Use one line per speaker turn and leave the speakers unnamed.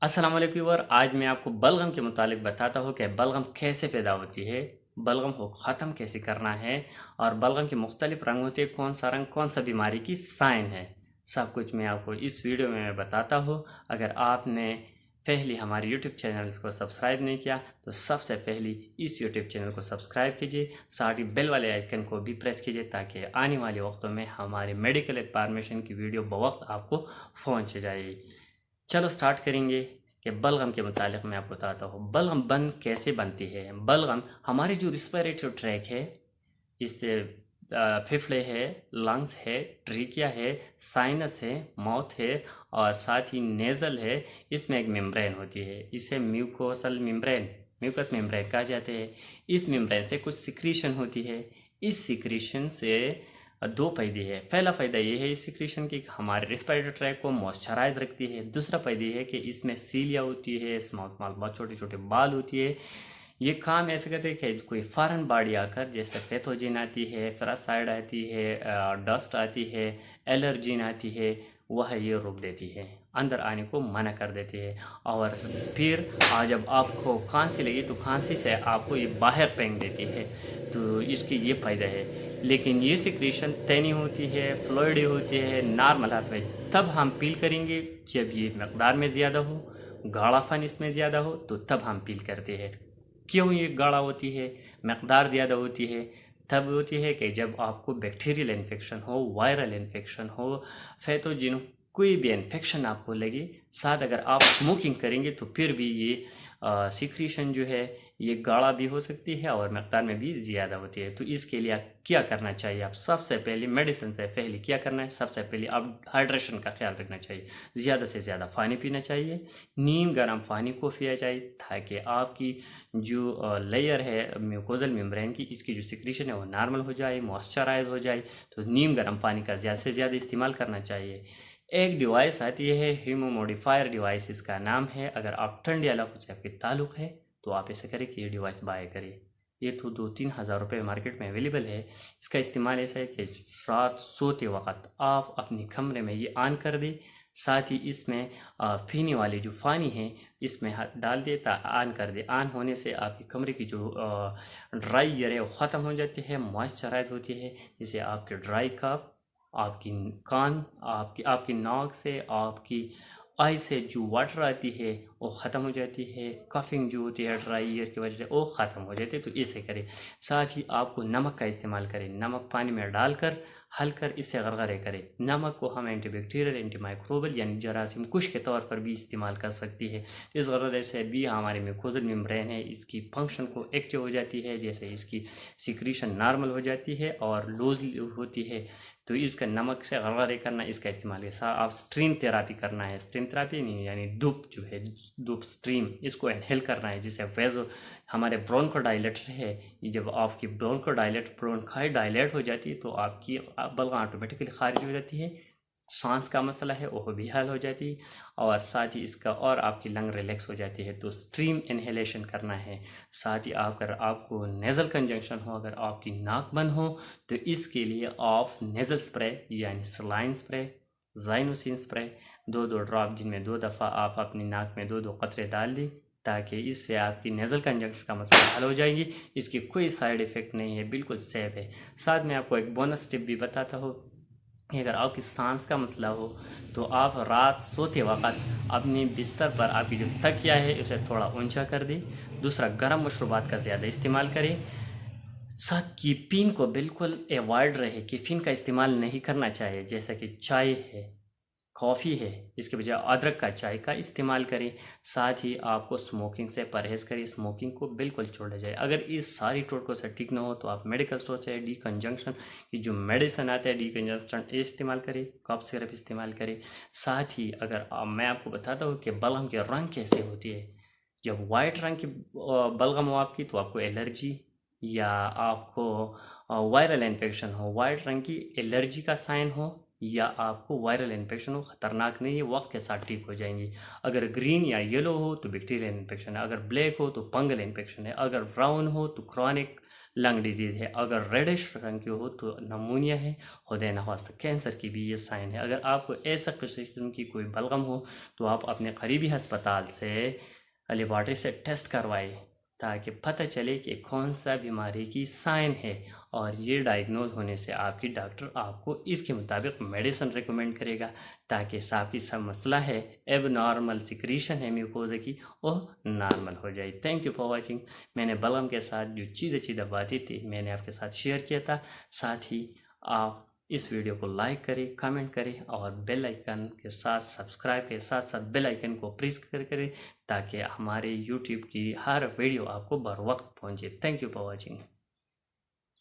अस्सलाम वालेकुम व्यूअर। आज मैं आपको बलगम के मुतालिक बताता हूँ कि बलगम कैसे पैदा होती है, बलगम को ख़त्म कैसे करना है और बलगम के मुख्तलिफ रंग होते हैं, कौन सा रंग कौन सा बीमारी की साइन है। सब कुछ मैं आपको इस वीडियो में मैं बताता हूँ। अगर आपने पहले हमारे यूट्यूब चैनल को सब्सक्राइब नहीं किया तो सबसे पहले इस यूट्यूब चैनल को सब्सक्राइब कीजिए, साथ ही बेल वाले आइकन को भी प्रेस कीजिए ताकि आने वाले वक्तों में हमारे मेडिकल इन्फॉर्मेशन की वीडियो बवक्त आपको पहुँच जाए। चलो स्टार्ट करेंगे कि बलगम के मुतालिक मैं आपको बताता हूँ बलगम बन कैसे बनती है। बलगम हमारी जो रिस्पिरेटरी ट्रैक है, इससे फेफड़े है, लंग्स है, ट्रिकिया है, साइनस है, माउथ है और साथ ही नेज़ल है। इसमें एक मेम्ब्रेन होती है, इसे म्यूकोसल मेम्ब्रेन, म्यूकस मेम्ब्रेन कहा जाते हैं। इस मेम्ब्रेन से कुछ सिक्रीशन होती है। इस सिक्रीशन से दो फायदे हैं। पहला फ़ायदा ये है इस सिक्रीशन की हमारे रेस्पिरेटरी ट्रैक को मॉइस्चराइज रखती है। दूसरा फ़ायदा ये है कि इसमें सीलिया होती है, स्मॉल स्मॉल बहुत छोटे छोटे बाल होती है। ये काम ऐसे करते हैं कि कोई फॉरेन बॉडी आकर, जैसे पैथोजन आती है, पैरासाइट आती है, डस्ट आती है, एलर्जीन आती है, वह ये रोक देती है, अंदर आने को मना कर देती है। और फिर जब आपको खांसी लगी तो खांसी से आपको ये बाहर फेंक देती है। तो इसकी ये फ़ायदा है। लेकिन ये सिक्रीशन तैनी होती है, फ्लूइडी होती है नॉर्मल हाथ में, तब हम पील करेंगे जब ये मकदार में ज़्यादा हो, गाढ़ापन इसमें ज़्यादा हो, तो तब हम पील करते हैं। क्यों ये गाढ़ा होती है, मकदार ज़्यादा होती है? तब होती है कि जब आपको बैक्टीरियल इन्फेक्शन हो, वायरल इन्फेक्शन हो, पैथोजन कोई भी इन्फेक्शन आपको लगे, साथ अगर आप स्मोकिंग करेंगे तो फिर भी ये सिक्रीशन जो है ये गाढ़ा भी हो सकती है और मकदार में भी ज़्यादा होती है। तो इसके लिए आप क्या करना चाहिए? आप सबसे पहले मेडिसिन से पहले क्या करना है? सबसे पहले आप हाइड्रेशन का ख्याल रखना चाहिए। ज़्यादा से ज़्यादा पानी पीना चाहिए, नीम गर्म पानी को पिया जाए ताकि आपकी जो लेयर है म्यूकोजल मेम्ब्रेन की, इसकी जो सिक्रीशन है वो नॉर्मल हो जाए, मॉइस्चराइज हो जाए। तो नीम गर्म पानी का ज़्यादा से ज़्यादा इस्तेमाल करना चाहिए। एक डिवाइस आती है हीमोमोडिफायर डिवाइस, इसका नाम है। अगर आप ठंडे इलाकों से आपके ताल्लुक़ है तो आप ऐसा करें कि ये डिवाइस बाय करें। ये तो 2-3 हज़ार रुपये मार्केट में अवेलेबल है। इसका इस्तेमाल ऐसा है कि रात सोते वक्त आप अपने कमरे में ये ऑन कर दें। साथ ही इसमें पीने वाली जो पानी है इसमें हाथ डाल दे, ऑन कर दे। ऑन होने से आपके कमरे की जो ड्राई एयर है वो ख़त्म हो जाती है, मॉइस्चराइज होती है, जिससे आपके ड्राई कफ, आपकी कान, आपकी आपकी नाक से, आपकी आई से जो वाटर आती है वो ख़त्म हो जाती है। कफिंग जो होती है ड्राई ईयर की वजह से वो ख़त्म हो जाती है। तो इसे करें। साथ ही आपको नमक का इस्तेमाल करें, नमक पानी में डालकर हलकर इससे गरगरे करें। नमक को हम एंटीबैक्टीरियल, एंटीमाइक्रोबियल यानी जरासीम कुश के तौर पर भी इस्तेमाल कर सकती है। इस गरगरे से भी हमारे म्यूकोजल मेम्ब्रेन है इसकी फंक्शन को एक्टिव हो जाती है, जैसे इसकी सिक्रीशन नॉर्मल हो जाती है और लूज होती है। तो इसका नमक से गरगरे करना, इसका इस्तेमाल है। आप स्ट्रीम थेरापी करना है, स्ट्रीम थेरापी नहीं यानी धूप जो है, धूप स्ट्रीम, इसको इनहेल करना है, जिससे वेजो हमारे ब्रोंको डायलेटर है, ये जब आपकी ब्रोंकाई डायलेट हो जाती है तो आपकी बलगम ऑटोमेटिकली खारिज हो जाती है। सांस का मसला है वो भी हल हो जाती है और साथ ही इसका और आपकी लंग रिलैक्स हो जाती है। तो स्ट्रीम इनहेलेशन करना है। साथ ही अगर आपको नेज़ल कंजंक्शन हो, अगर आपकी नाक बंद हो, तो इसके लिए आप नेज़ल स्प्रे यानी सलाइन स्प्रे, ज़ाइनोसिन स्प्रे, 2-2 ड्रॉप, जिनमें 2 दफ़ा आप अपनी नाक में 2-2 कतरे डाल दें, ताकि इससे आपकी नेज़ल कंजंक्शन का मसला हल हो जाएगी। इसकी कोई साइड इफ़ेक्ट नहीं है, बिल्कुल सेफ़ है। साथ में आपको एक बोनस टिप भी बताता हूँ कि अगर आपकी सांस का मसला हो तो आप रात सोते वक्त अपने बिस्तर पर आपकी जो तकिया है उसे थोड़ा ऊंचा कर दें। दूसरा, गर्म मशरूबात का ज़्यादा इस्तेमाल करें। साथ कैफ़ीन को बिल्कुल अवॉइड रहे, कैफ़ीन का इस्तेमाल नहीं करना चाहिए, जैसा कि चाय है, कॉफ़ी है, इसके बजाय अदरक का चाय का इस्तेमाल करें। साथ ही आपको स्मोकिंग से परहेज़ करें, स्मोकिंग को बिल्कुल छोड़ा जाए। अगर इस सारी टोटकों से ठीक ना हो तो आप मेडिकल स्टोर से डीकंजंक्शन की जो मेडिसिन आता है, डीकंजस्टेंट, ये इस्तेमाल करें, कफ सिरप इस्तेमाल करें। साथ ही अगर मैं आपको बताता हूँ कि बलगम के रंग कैसे होती है। जब वाइट रंग की बलगम हो आपकी तो आपको एलर्जी या आपको वायरल इन्फेक्शन हो, वाइट रंग की एलर्जी का साइन हो या आपको वायरल इन्फेक्शन हो, ख़तरनाक नहीं है, वक्त के साथ ठीक हो जाएंगी। अगर ग्रीन या येलो हो तो बैक्टीरियल इन्फेक्शन है, अगर ब्लैक हो तो फंगल इन्फेक्शन है, अगर ब्राउन हो तो क्रॉनिक लंग डिजीज़ है। अगर रेडिश रंग की हो तो नमूनिया है। खुदा न खास्ता कैंसर की भी ये साइन है। अगर आपको ऐसा किस्म की कोई बलगम हो तो आप अपने करीबी अस्पताल से लेबॉर्ट्री से टेस्ट करवाएं ताकि पता चले कि कौन सा बीमारी की साइन है, और ये डायग्नोज होने से आपकी डॉक्टर आपको इसके मुताबिक मेडिसिन रिकमेंड करेगा ताकि आपकी सब मसला है एब नॉर्मल सिक्रीशन है म्यूकोजा की वो नॉर्मल हो जाए। Thank you for watching. मैंने बलगम के साथ जो चीज़ बातें थी मैंने आपके साथ शेयर किया था। साथ ही आप इस वीडियो को लाइक करें, कमेंट करें और बेल आइकन के साथ सब्सक्राइब के साथ साथ बेल आइकन को प्रेस करें ताकि हमारे यूट्यूब की हर वीडियो आपको बर वक्त पहुंचे। Thank you for watching.